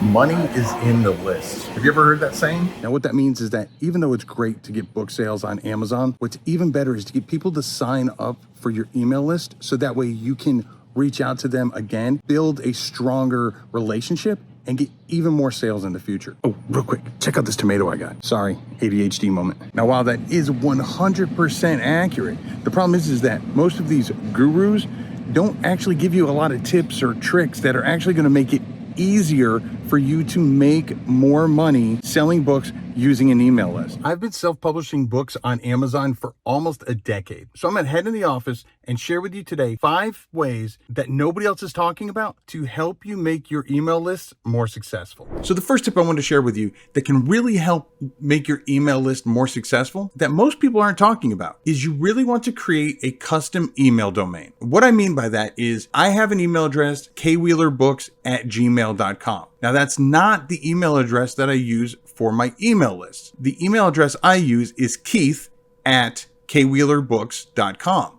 Money is in the list. Have you ever heard that saying? Now, what that means is that even though it's great to get book sales on Amazon, what's even better is to get people to sign up for your email list so that way you can reach out to them again, build a stronger relationship, and get even more sales in the future. Oh, real quick, check out this tomato I got. Sorry, ADHD moment. Now, while that is 100% accurate, the problem is that most of these gurus don't actually give you a lot of tips or tricks that are actually going to make it easier for you to make more money selling books using an email list. I've been self-publishing books on Amazon for almost a decade. So I'm going to head in the office and share with you today 5 ways that nobody else is talking about to help you make your email list more successful. So the first tip I want to share with you that can really help make your email list more successful that most people aren't talking about is you really want to create a custom email domain. What I mean by that is I have an email address, kwheelerbooks@gmail.com. Now that's not the email address that I use for my email list. The email address I use is keith@kwheelerbooks.com.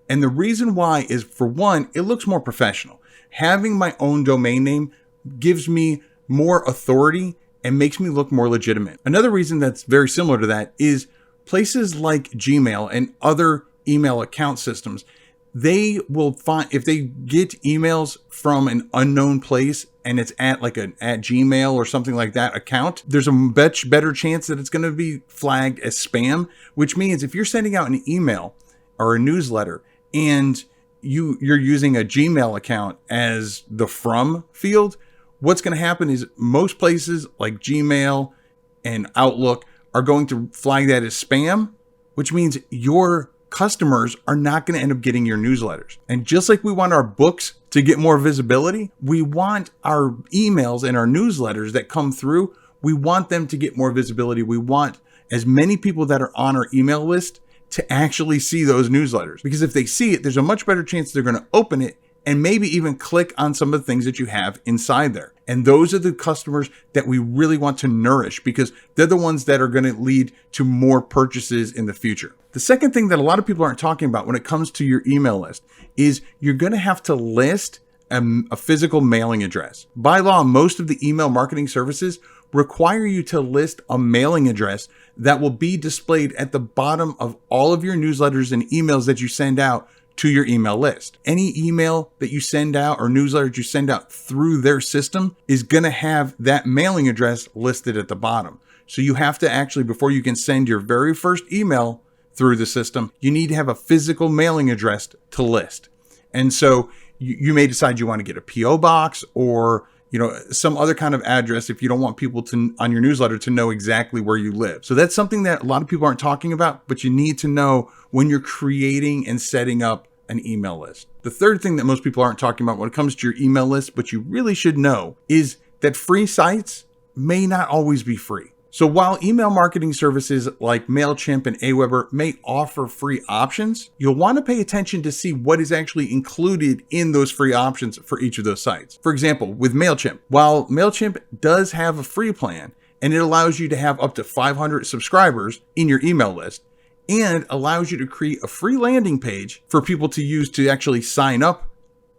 And the reason why is, for one, it looks more professional. Having my own domain name gives me more authority and makes me look more legitimate. Another reason that's very similar to that is places like Gmail and other email account systems, they will find, if they get emails from an unknown place and it's at Gmail or something like that account, there's a much better chance that it's going to be flagged as spam, which means if you're sending out an email or a newsletter and you're using a Gmail account as the from field, what's going to happen is most places like Gmail and Outlook are going to flag that as spam, which means your customers are not going to end up getting your newsletters. And just like we want our books to get more visibility, we want our emails and our newsletters that come through, we want them to get more visibility. We want as many people that are on our email list to actually see those newsletters, because if they see it, there's a much better chance they're going to open it and maybe even click on some of the things that you have inside there. And those are the customers that we really want to nourish, because they're the ones that are going to lead to more purchases in the future. The second thing that a lot of people aren't talking about when it comes to your email list is you're going to have to list a physical mailing address. By law, most of the email marketing services require you to list a mailing address that will be displayed at the bottom of all of your newsletters and emails that you send out to your email list. Any email that you send out or newsletter that you send out through their system is going to have that mailing address listed at the bottom. So you have to actually, before you can send your very first email through the system, you need to have a physical mailing address to list. And so you may decide you want to get a PO box or some other kind of address if you don't want people to, on your newsletter, to know exactly where you live. So that's something that a lot of people aren't talking about, but you need to know when you're creating and setting up an email list. The third thing that most people aren't talking about when it comes to your email list, but you really should know, is that free sites may not always be free. So while email marketing services like MailChimp and Aweber may offer free options, you'll want to pay attention to see what is actually included in those free options for each of those sites. For example, with MailChimp, while MailChimp does have a free plan and it allows you to have up to 500 subscribers in your email list and allows you to create a free landing page for people to use to actually sign up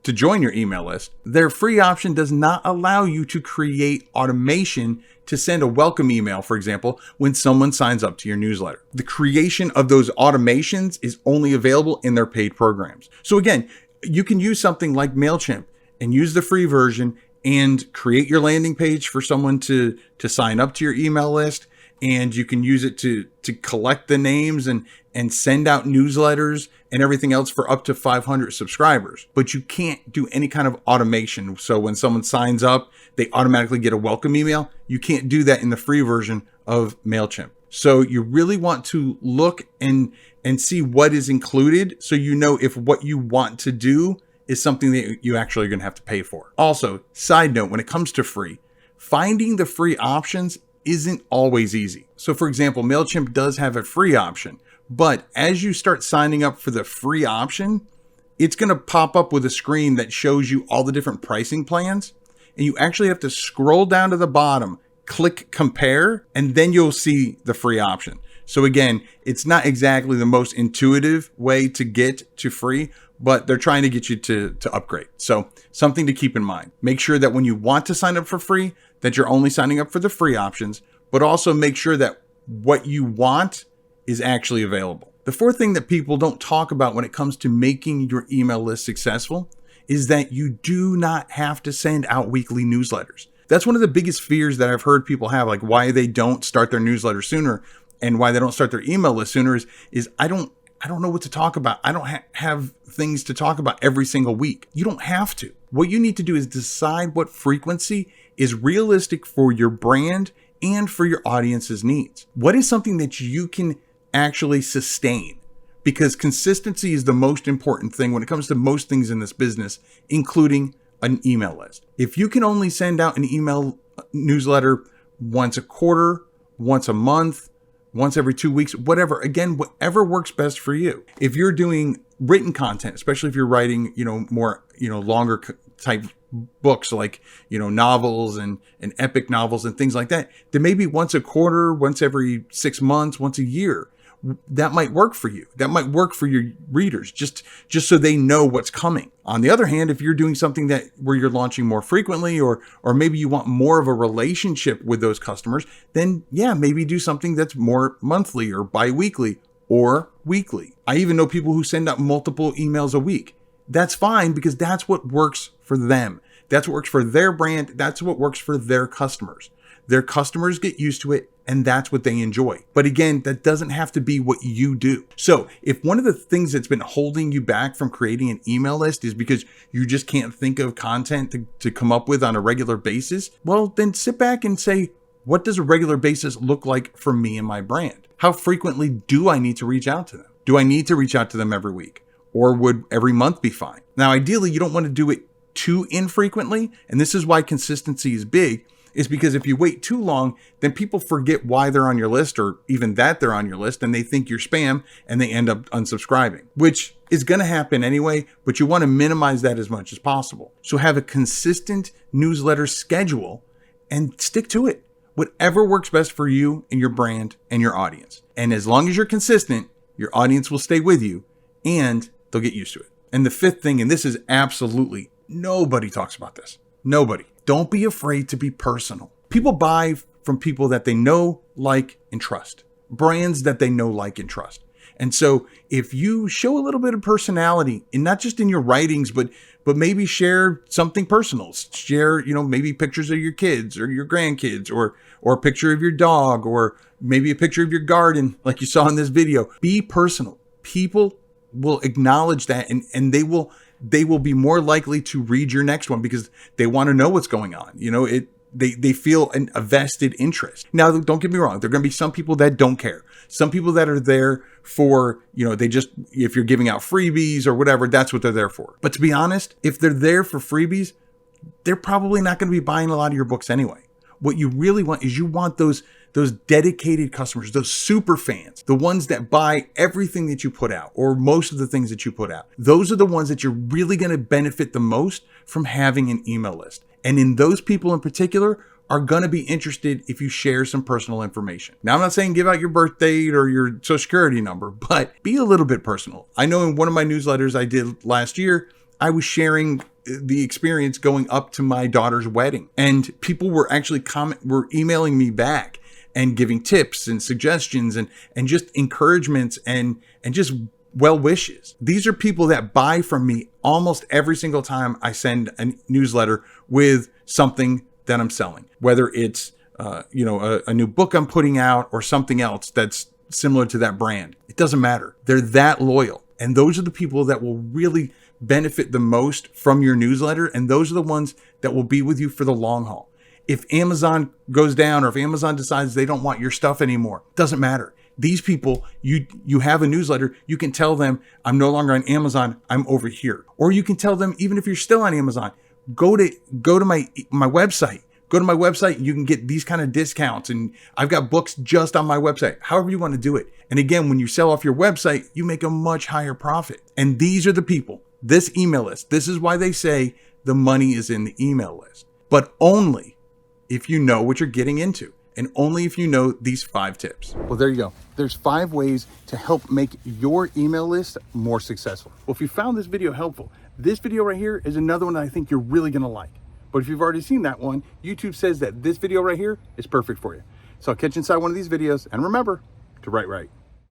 to join your email list, their free option does not allow you to create automation to send a welcome email, for example, when someone signs up to your newsletter. The creation of those automations is only available in their paid programs. So again, you can use something like MailChimp and use the free version and create your landing page for someone to sign up to your email list. And you can use it to collect the names and send out newsletters and everything else for up to 500 subscribers. But you can't do any kind of automation. So when someone signs up, they automatically get a welcome email. You can't do that in the free version of MailChimp. So you really want to look and see what is included, so you know if what you want to do is something that you actually are going to have to pay for. Also, side note, when it comes to free, finding the free options isn't always easy. So for example, MailChimp does have a free option, but as you start signing up for the free option, it's going to pop up with a screen that shows you all the different pricing plans. And you actually have to scroll down to the bottom, click compare, and then you'll see the free option. So again, it's not exactly the most intuitive way to get to free, but they're trying to get you to upgrade. So something to keep in mind. Make sure that when you want to sign up for free, that you're only signing up for the free options, but also make sure that what you want is actually available. The fourth thing that people don't talk about when it comes to making your email list successful is that you do not have to send out weekly newsletters. That's one of the biggest fears that I've heard people have, like why they don't start their newsletter sooner and why they don't start their email list sooner is I don't know what to talk about. I don't have things to talk about every single week. You don't have to. What you need to do is decide what frequency is realistic for your brand and for your audience's needs. What is something that you can actually sustain? Because consistency is the most important thing when it comes to most things in this business, including an email list. If you can only send out an email newsletter once a quarter, once a month, once every 2 weeks, whatever, again, whatever works best for you. If you're doing written content, especially if you're writing, more, longer type books like, novels and epic novels and things like that, then maybe once a quarter, once every 6 months, once a year, that might work for you. That might work for your readers, just so they know what's coming. On the other hand, if you're doing something where you're launching more frequently, or maybe you want more of a relationship with those customers, then yeah, maybe do something that's more monthly or bi-weekly or weekly. I even know people who send out multiple emails a week. That's fine because that's what works for them. That's what works for their brand. That's what works for their customers. Their customers get used to it, and that's what they enjoy. But again, that doesn't have to be what you do. So if one of the things that's been holding you back from creating an email list is because you just can't think of content to come up with on a regular basis, well, then sit back and say, what does a regular basis look like for me and my brand? How frequently do I need to reach out to them? Do I need to reach out to them every week? Or would every month be fine? Now, ideally, you don't want to do it too infrequently. And this is why consistency is big. Is because if you wait too long, then people forget why they're on your list or even that they're on your list, and they think you're spam and they end up unsubscribing, which is going to happen anyway, but you want to minimize that as much as possible. So have a consistent newsletter schedule and stick to it. Whatever works best for you and your brand and your audience. And as long as you're consistent, your audience will stay with you and they'll get used to it. And the fifth thing, and this is absolutely, nobody talks about this. Nobody. Don't be afraid to be personal. People buy from people that they know, like, and trust. Brands that they know, like, and trust. And so if you show a little bit of personality, and not just in your writings, but maybe share something personal, share, maybe pictures of your kids or your grandkids, or a picture of your dog, or maybe a picture of your garden, like you saw in this video. Be personal. People will acknowledge that, and they will be more likely to read your next one because they want to know what's going on. They feel a vested interest. Now, don't get me wrong. There are going to be some people that don't care. Some people that are there for, if you're giving out freebies or whatever, that's what they're there for. But to be honest, if they're there for freebies, they're probably not going to be buying a lot of your books anyway. What you really want is you want those dedicated customers, those super fans, the ones that buy everything that you put out or most of the things that you put out. Those are the ones that you're really going to benefit the most from having an email list. And in those people in particular are going to be interested if you share some personal information. Now, I'm not saying give out your birth date or your social security number, but be a little bit personal. I know in one of my newsletters I did last year, I was sharing the experience going up to my daughter's wedding, and people were actually were emailing me back and giving tips and suggestions and just encouragements and just well wishes. These are people that buy from me almost every single time I send a newsletter with something that I'm selling, whether it's a new book I'm putting out or something else that's similar to that brand. It doesn't matter. They're that loyal, and those are the people that will really benefit the most from your newsletter, and those are the ones that will be with you for the long haul. If Amazon goes down or if Amazon decides they don't want your stuff anymore, doesn't matter. These people, you have a newsletter, you can tell them, I'm no longer on Amazon, I'm over here. Or you can tell them, even if you're still on Amazon, go to my website. Go to my website, you can get these kind of discounts, and I've got books just on my website. However you want to do it. And again, when you sell off your website, you make a much higher profit. And these are the people, this email list. This is why they say the money is in the email list, but only if you know what you're getting into, and only if you know these 5 tips. Well, there you go. There's 5 ways to help make your email list more successful. Well, if you found this video helpful, this video right here is another one that I think you're really going to like. But if you've already seen that one, YouTube says that this video right here is perfect for you. So I'll catch you inside one of these videos, and remember to write right.